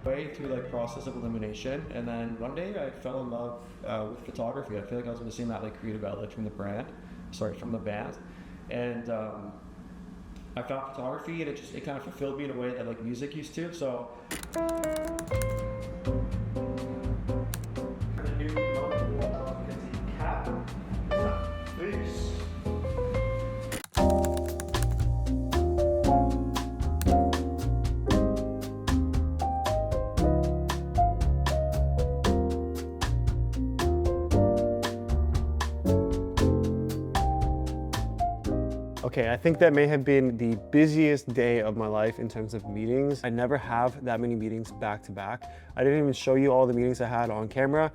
Way through like process of elimination, and then one day I fell in love with photography. I feel like I was missing that like creative outlet from the band, and I found photography, and it kind of fulfilled me in a way that like music used to. So the new cap, peace. Okay, I think that may have been the busiest day of my life in terms of meetings. I never have that many meetings back to back. I didn't even show you all the meetings I had on camera.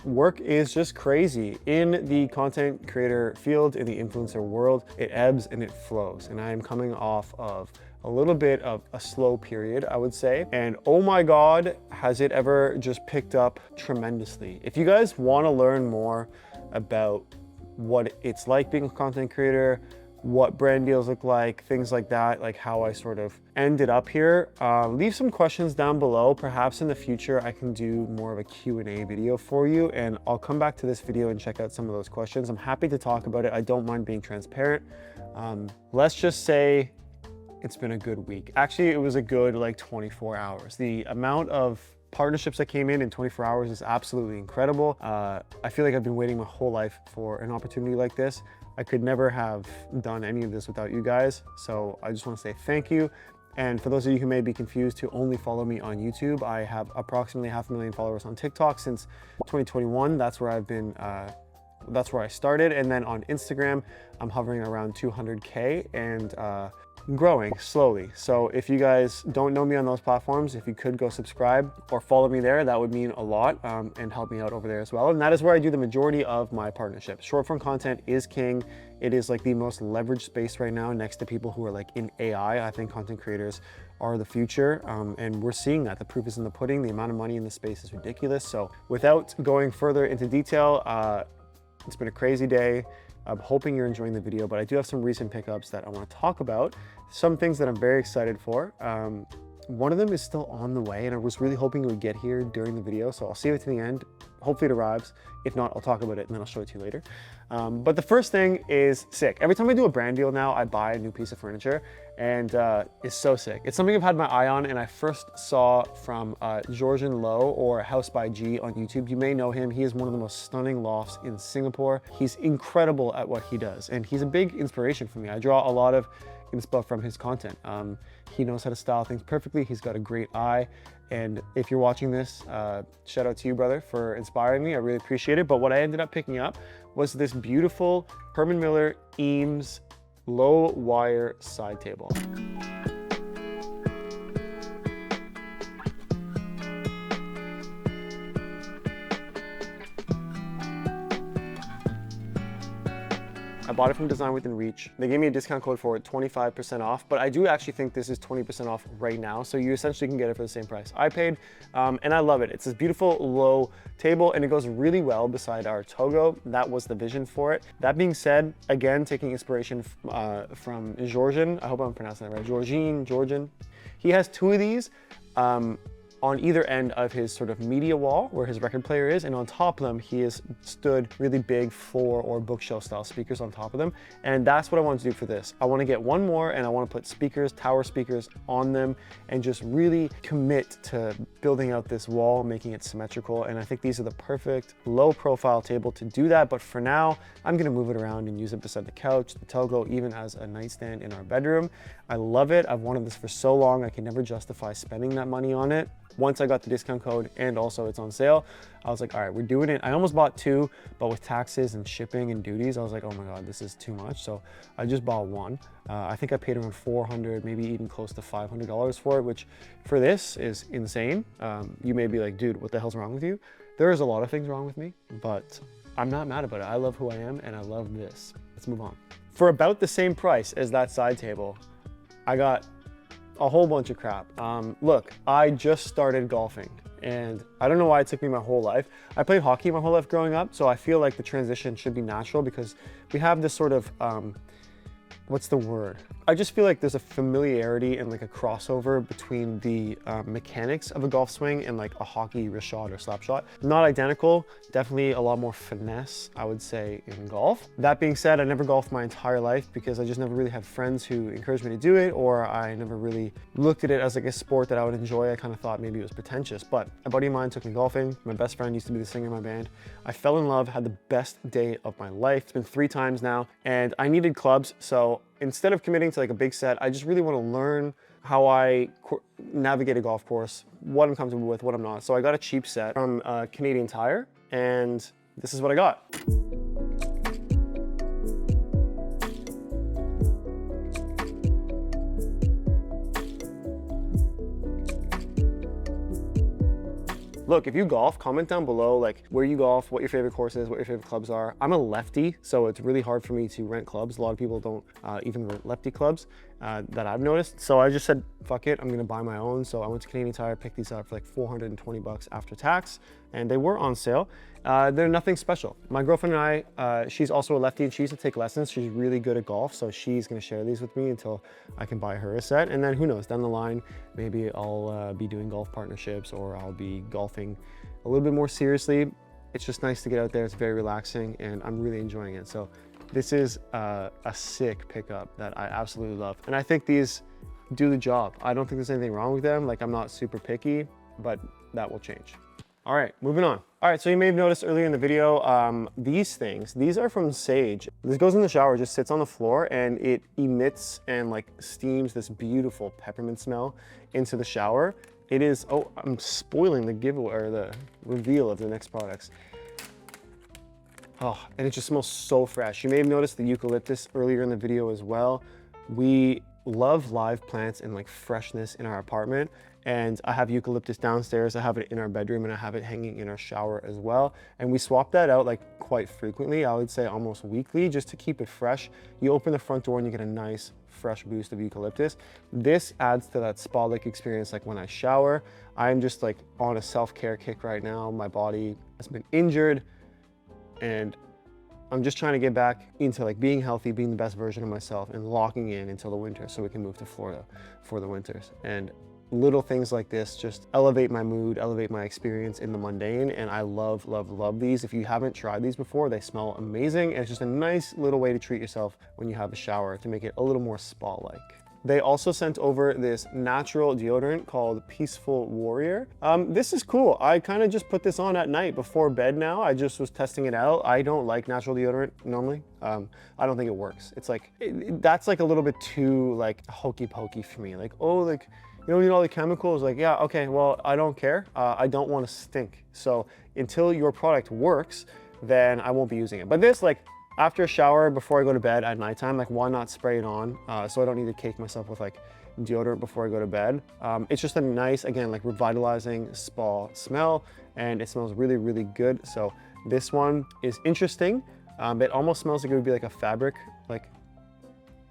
Work is just crazy. In the content creator field, in the influencer world, it ebbs and it flows. And I am coming off of a little bit of a slow period, I would say. And oh my God, has it ever just picked up tremendously. If you guys want to learn more about what it's like being a content creator, what brand deals look like, things like that, like how I sort of ended up here. Leave some questions down below. Perhaps in the future, I can do more of a Q&A video for you, and I'll come back to this video and check out some of those questions. I'm happy to talk about it. I don't mind being transparent. Let's just say it's been a good week. Actually, it was a good like 24 hours. The amount of partnerships that came in 24 hours is absolutely incredible. I feel like I've been waiting my whole life for an opportunity like this. I could never have done any of this without you guys. So I just want to say thank you. And for those of you who may be confused to only follow me on YouTube, I have approximately 500,000 followers on TikTok since 2021. That's where I've been, that's where I started. And then on Instagram, I'm hovering around 200K and growing slowly. So if you guys don't know me on those platforms, if you could go subscribe or follow me there, that would mean a lot and help me out over there as well. And that is where I do the majority of my partnerships. Short form content is king. It is like the most leveraged space right now next to people who are like in AI. I think content creators are the future, and we're seeing that. The proof is in the pudding. The amount of money in the space is ridiculous. So without going further into detail, it's been a crazy day. I'm hoping you're enjoying the video, but I do have some recent pickups that I want to talk about. Some things that I'm very excited for. One of them is still on the way, and I was really hoping it would get here during the video, so I'll save it to the end. Hopefully it arrives. If not, I'll talk about it and then I'll show it to you later. But the first thing is sick. Every time I do a brand deal now, I buy a new piece of furniture, and it's so sick. It's something I've had my eye on, and I first saw from Georgian Low, or House by G on YouTube. You may know him. He is one of the most stunning lofts in Singapore. He's incredible at what he does, and he's a big inspiration for me. I draw a lot of inspo from his content. He knows how to style things perfectly. He's got a great eye. And if you're watching this, shout out to you, brother, for inspiring me. I really appreciate it. But what I ended up picking up was this beautiful Herman Miller Eames low wire side table. I bought it from Design Within Reach. They gave me a discount code for it, 25% off, but I do actually think this is 20% off right now, so you essentially can get it for the same price I paid, and I love it. It's this beautiful low table, and it goes really well beside our Togo. That was the vision for it. That being said, again, taking inspiration from Georgian, I hope I'm pronouncing that right, Georgian. He has two of these, on either end of his sort of media wall where his record player is, and on top of them he has stood really big floor or bookshelf style speakers on top of them, and that's what I want to do for this. I want to get one more, and I want to put speakers, tower speakers on them, and just really commit to building out this wall, making it symmetrical. And I think these are the perfect low profile table to do that. But for now, I'm going to move it around and use it beside the couch, the Togo, even as a nightstand in our bedroom. I love it. I've wanted this for so long. I can never justify spending that money on it. Once I got the discount code and also it's on sale, I was like, all right, we're doing it. I almost bought two, but with taxes and shipping and duties, I was like, oh my God, this is too much. So I just bought one. I think I paid around $400, maybe even close to $500 for it, which for this is insane. You may be like, dude, what the hell's wrong with you? There is a lot of things wrong with me, but I'm not mad about it. I love who I am and I love this. Let's move on. For about the same price as that side table, I got a whole bunch of crap. Look, I just started golfing, and I don't know why it took me my whole life. I played hockey my whole life growing up, so I feel like the transition should be natural because we have this sort of, what's the word? I just feel like there's a familiarity and like a crossover between the mechanics of a golf swing and like a hockey wrist shot or slap shot. Not identical, definitely a lot more finesse, I would say, in golf. That being said, I never golfed my entire life because I just never really had friends who encouraged me to do it, or I never really looked at it as like a sport that I would enjoy. I kind of thought maybe it was pretentious, but a buddy of mine took me golfing. My best friend used to be the singer in my band. I fell in love, had the best day of my life. It's been 3 times now, and I needed clubs, so instead of committing to like a big set, I just really want to learn how I navigate a golf course, what I'm comfortable with, what I'm not. So I got a cheap set from Canadian Tire, and this is what I got. Look, if you golf, comment down below like where you golf, what your favorite course is, what your favorite clubs are. I'm a lefty, so it's really hard for me to rent clubs. A lot of people don't even rent lefty clubs that I've noticed. So I just said, fuck it, I'm gonna buy my own. So I went to Canadian Tire, picked these up for like 420 bucks after tax, and they were on sale. They're nothing special. My girlfriend and I, she's also a lefty and she used to take lessons. She's really good at golf, so she's gonna share these with me until I can buy her a set. And then who knows, down the line, maybe I'll be doing golf partnerships, or I'll be golfing a little bit more seriously. It's just nice to get out there. It's very relaxing and I'm really enjoying it. So this is a sick pickup that I absolutely love. And I think these do the job. I don't think there's anything wrong with them. Like, I'm not super picky, but that will change. All right, moving on. All right, so you may have noticed earlier in the video, these are from Sage. This goes in the shower, just sits on the floor, and it emits and like steams this beautiful peppermint smell into the shower. It is, oh, I'm spoiling the giveaway or the reveal of the next products. Oh, and it just smells so fresh. You may have noticed the eucalyptus earlier in the video as well. We love live plants and like freshness in our apartment. And I have eucalyptus downstairs, I have it in our bedroom, and I have it hanging in our shower as well. And we swap that out like quite frequently, I would say almost weekly, just to keep it fresh. You open the front door and you get a nice fresh boost of eucalyptus. This adds to that spa-like experience like when I shower. I'm just like on a self-care kick right now. My body has been injured and I'm just trying to get back into like being healthy, being the best version of myself, and locking in until the winter so we can move to Florida for the winters. And little things like this just elevate my mood, elevate my experience in the mundane, and I love, love, love these. If you haven't tried these before, they smell amazing, and it's just a nice little way to treat yourself when you have a shower to make it a little more spa-like. They also sent over this natural deodorant called Peaceful Warrior. This is cool. I kind of just put this on at night before bed now. I just was testing it out. I don't like natural deodorant normally. I don't think it works. It's like, that's like a little bit too like hokey pokey for me. Like, oh, like, you don't need all the chemicals. Like, yeah, okay, well, I don't care. I don't want to stink. So until your product works, then I won't be using it. But this, like, after a shower, before I go to bed at nighttime, like, why not spray it on? So I don't need to cake myself with like deodorant before I go to bed. It's just a nice, again, like revitalizing spa smell, and it smells really, really good. So this one is interesting. It almost smells like it would be like a fabric, like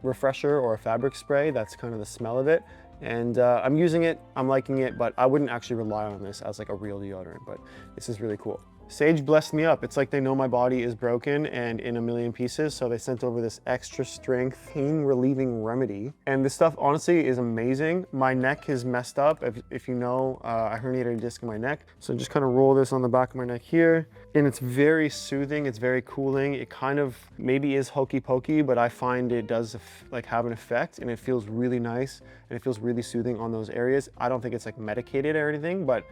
refresher or a fabric spray. That's kind of the smell of it. And I'm using it, I'm liking it, but I wouldn't actually rely on this as like a real deodorant, but this is really cool. Sage blessed me up. It's like they know my body is broken and in a million pieces, so they sent over this extra strength pain relieving remedy. And this stuff honestly is amazing. My neck is messed up. If you know, I herniated a disc in my neck. So just kind of roll this on the back of my neck here. And it's very soothing, it's very cooling. It kind of maybe is hokey pokey, but I find it does like have an effect, and it feels really nice and it feels really soothing on those areas. I don't think it's like medicated or anything, but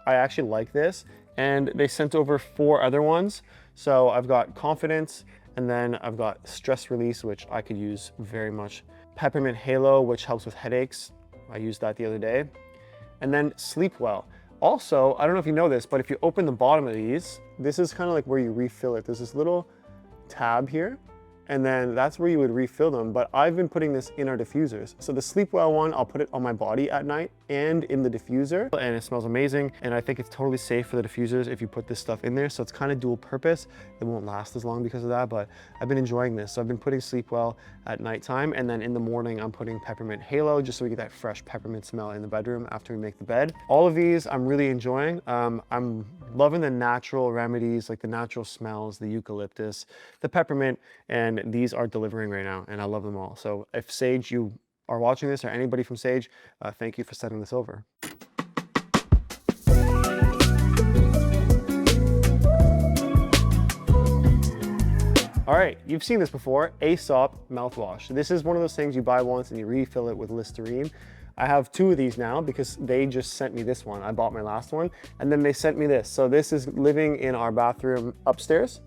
I actually like this. And they sent over 4 other ones. So I've got Confidence, and then I've got Stress Release, which I could use very much. Peppermint Halo, which helps with headaches. I used that the other day. And then Sleep Well. Also, I don't know if you know this, but if you open the bottom of these, this is kind of like where you refill it. There's this little tab here, and then that's where you would refill them. But I've been putting this in our diffusers. So the Sleep Well one, I'll put it on my body at night and in the diffuser, and it smells amazing. And I think it's totally safe for the diffusers if you put this stuff in there. So it's kind of dual purpose. It won't last as long because of that, but I've been enjoying this. So I've been putting Sleep Well at nighttime, and then in the morning, I'm putting Peppermint Halo just so we get that fresh peppermint smell in the bedroom after we make the bed. All of these I'm really enjoying. I'm loving the natural remedies, like the natural smells, the eucalyptus, the peppermint, and these are delivering right now, and I love them all. So if Sage, you are watching this, or anybody from Sage, thank you for sending this over. All right, you've seen this before, Aesop mouthwash. This is one of those things you buy once and you refill it with Listerine. I have 2 of these now because they just sent me this one. I bought my last one, and then they sent me this. So this is living in our bathroom upstairs,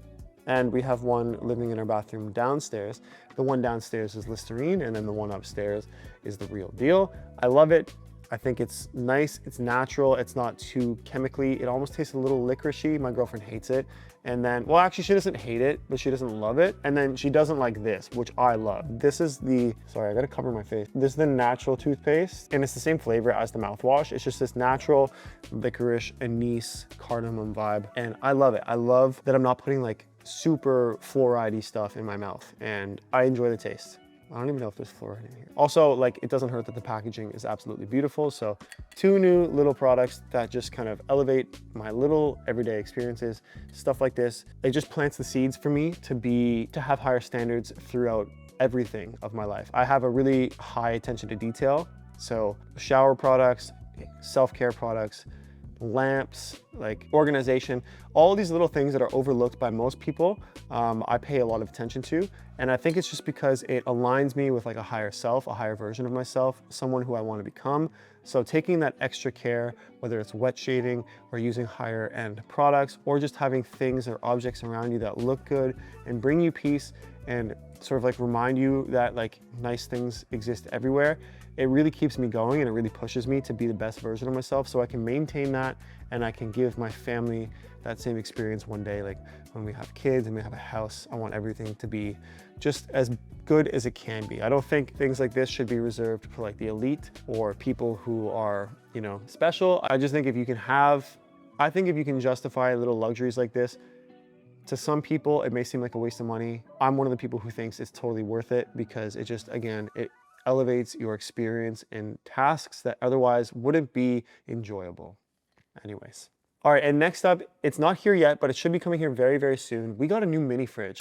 and we have one living in our bathroom downstairs. The one downstairs is Listerine, and then the one upstairs is the real deal. I love it. I think it's nice, it's natural, it's not too chemically. It almost tastes a little licoricey. My girlfriend hates it. And then, well, actually she doesn't hate it, but she doesn't love it. And then she doesn't like this, which I love. This is the, sorry, I gotta cover my face. This is the natural toothpaste, and it's the same flavor as the mouthwash. It's just this natural licorice, anise, cardamom vibe. And I love it. I love that I'm not putting like super fluoride-y stuff in my mouth, and I enjoy the taste. I don't even know if there's fluoride in here. Also, like, it doesn't hurt that the packaging is absolutely beautiful. So 2 new little products that just kind of elevate my little everyday experiences. Stuff like this, it just plants the seeds for me to have higher standards throughout everything of my life. I have a really high attention to detail. So shower products, self-care products, lamps, like organization, all these little things that are overlooked by most people, I pay a lot of attention to. And I think it's just because it aligns me with like a higher self, a higher version of myself, someone who I want to become. So taking that extra care, whether it's wet shading or using higher end products, or just having things or objects around you that look good and bring you peace and sort of like remind you that like nice things exist everywhere, it really keeps me going, and it really pushes me to be the best version of myself so I can maintain that, and I can give my family that same experience one day. Like when we have kids and we have a house, I want everything to be just as good as it can be. I don't think things like this should be reserved for like the elite or people who are, you know, special. I just think if you can I think if you can justify little luxuries like this, to some people, it may seem like a waste of money. I'm one of the people who thinks it's totally worth it, because it just, again, it elevates your experience in tasks that otherwise wouldn't be enjoyable. Anyways. All right, and next up, it's not here yet, but it should be coming here very, very soon. We got a new mini fridge.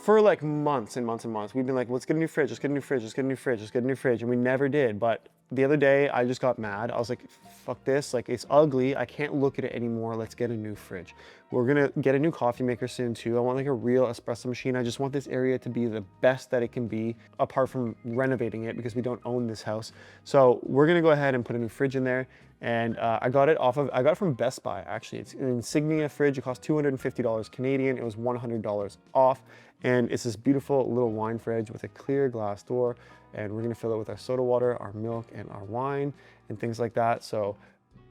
for like months and months and months. We've been like, let's get a new fridge, let's get a new fridge, let's get a new fridge, let's get a new fridge. And we never did. But the other day I just got mad. I was like, fuck this, like it's ugly. I can't look at it anymore. Let's get a new fridge. We're gonna get a new coffee maker soon too. I want like a real espresso machine. I just want this area to be the best that it can be, apart from renovating it because we don't own this house. So we're gonna go ahead and put a new fridge in there. And I got it from Best Buy actually. It's an Insignia fridge. It cost $250 Canadian. It was $100 off. And it's this beautiful little wine fridge with a clear glass door. And we're gonna fill it with our soda water, our milk, and our wine, and things like that. So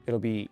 it'll be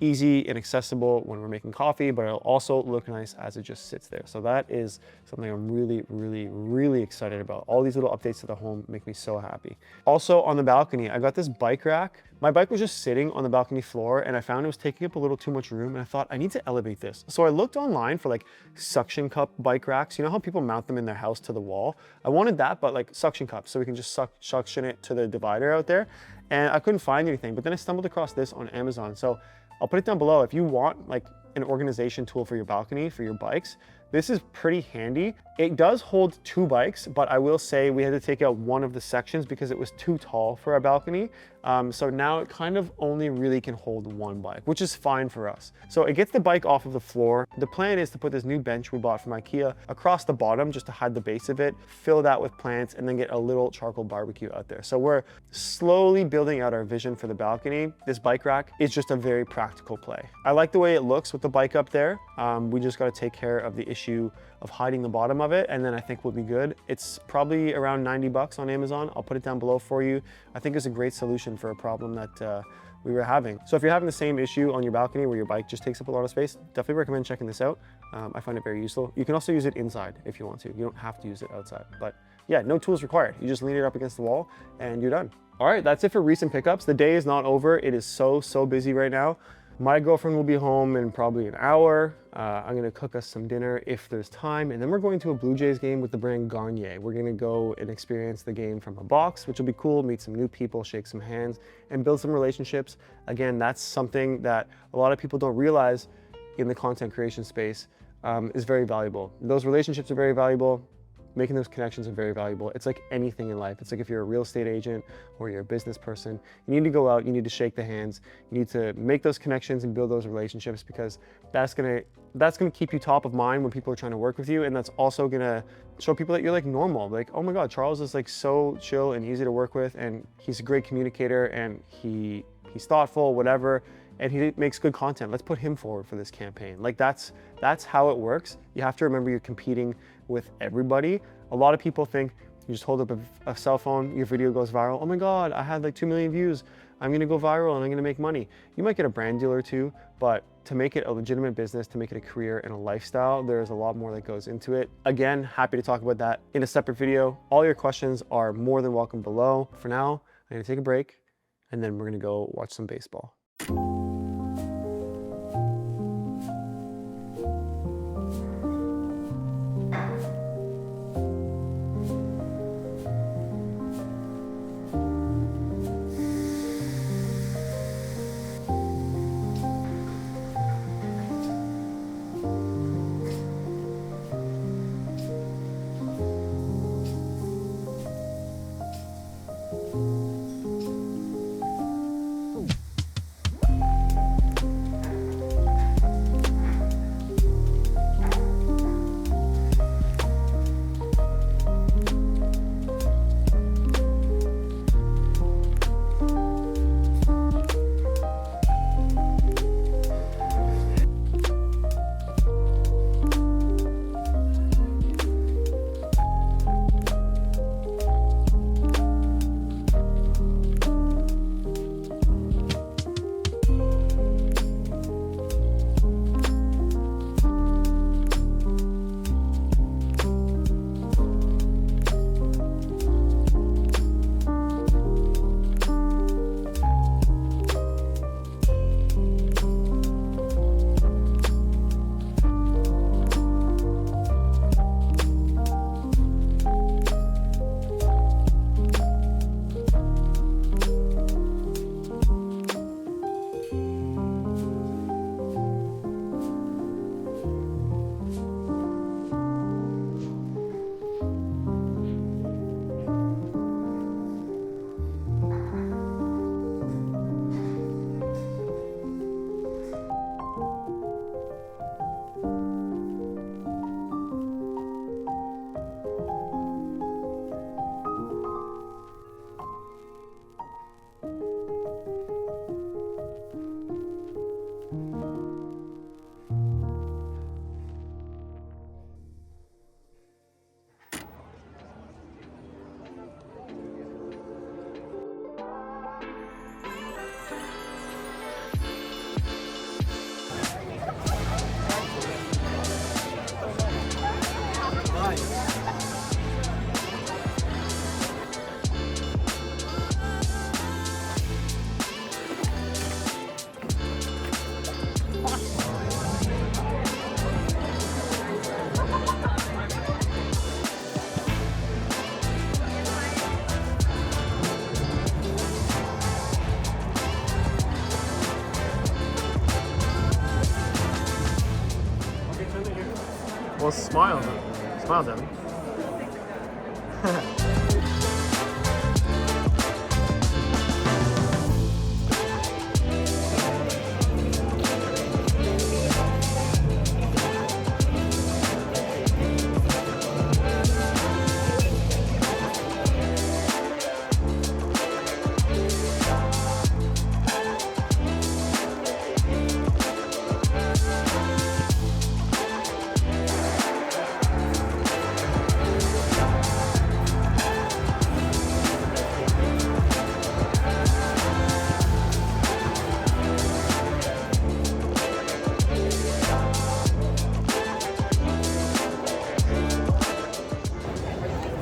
easy and accessible when we're making coffee, but it'll also look nice as it just sits there. So that is something I'm really, really, really excited about. All these little updates to the home make me so happy. Also on the balcony, I got this bike rack. My bike was just sitting on the balcony floor and I found it was taking up a little too much room, and I thought I need to elevate this. So I looked online for like suction cup bike racks. You know how people mount them in their house to the wall? I wanted that, but like suction cups, so we can just suction it to the divider out there. And I couldn't find anything, but then I stumbled across this on Amazon. So I'll put it down below. If you want like an organization tool for your balcony, for your bikes, this is pretty handy. It does hold 2 bikes, but I will say we had to take out one of the sections because it was too tall for our balcony. So now it kind of only really can hold 1 bike, which is fine for us. So it gets the bike off of the floor. The plan is to put this new bench we bought from IKEA across the bottom just to hide the base of it, fill that with plants, and then get a little charcoal barbecue out there. So we're slowly building out our vision for the balcony. This bike rack is just a very practical play. I like the way it looks with the bike up there. We just got to take care of the issue of hiding the bottom of it, and then I think we'll be good. It's probably around 90 bucks on Amazon. I'll put it down below for you. I think it's a great solution for a problem that we were having. So if you're having the same issue on your balcony where your bike just takes up a lot of space, definitely recommend checking this out. I find it very useful. You can also use it inside if you want to. You don't have to use it outside, but yeah, no tools required. You just lean it up against the wall and you're done. All right, that's it for recent pickups. The day is not over. It is so busy right now. My girlfriend will be home in probably an hour. I'm gonna cook us some dinner if there's time, and then we're going to a Blue Jays game with the brand Garnier. We're gonna go and experience the game from a box, which will be cool, meet some new people, shake some hands, and build some relationships. Again, that's something that a lot of people don't realize in the content creation space is very valuable. Those relationships are very valuable. Making those connections are very valuable. It's like anything in life. It's like if you're a real estate agent or you're a business person, you need to go out, you need to shake the hands, you need to make those connections and build those relationships, because that's gonna keep you top of mind when people are trying to work with you, and that's also gonna show people that you're like normal. Like, oh my God, Charles is like so chill and easy to work with, and he's a great communicator, and he's thoughtful, whatever, and he makes good content. Let's put him forward for this campaign. Like that's how it works. You have to remember you're competing with everybody. A lot of people think you just hold up a cell phone, your video goes viral. Oh my God, I had like 2 million views. I'm gonna go viral and I'm gonna make money. You might get a brand deal or two, but to make it a legitimate business, to make it a career and a lifestyle, there's a lot more that goes into it. Again, happy to talk about that in a separate video. All your questions are more than welcome below. For now, I'm gonna take a break and then we're gonna go watch some baseball. Well, smile. Smile, Devin.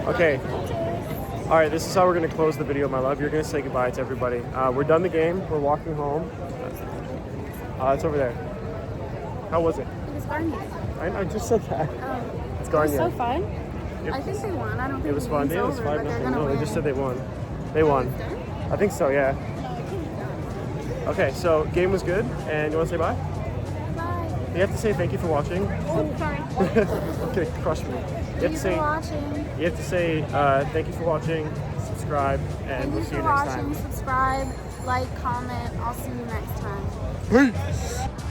Okay. All right, this is how we're gonna close the video, my love. You're gonna say goodbye to everybody. We're done the game. We're walking home. It's over there. How was it? It was Garnier. I just said that. It's It Garnier. was so fun. Yep. I think they won. I don't think It was the fun. game's Yeah, it was over, but they're 5-0. gonna No, they win. just said they won. They won. I think so, yeah. Okay, so game was good, and you want to say bye? Bye. You have to say thank you for watching. Oh, sorry. Okay, crush me. Thank you for watching. You have to say thank you for watching, subscribe, and Thank we'll you see for you next watching. time. Subscribe, like, comment. I'll see you next time. Peace.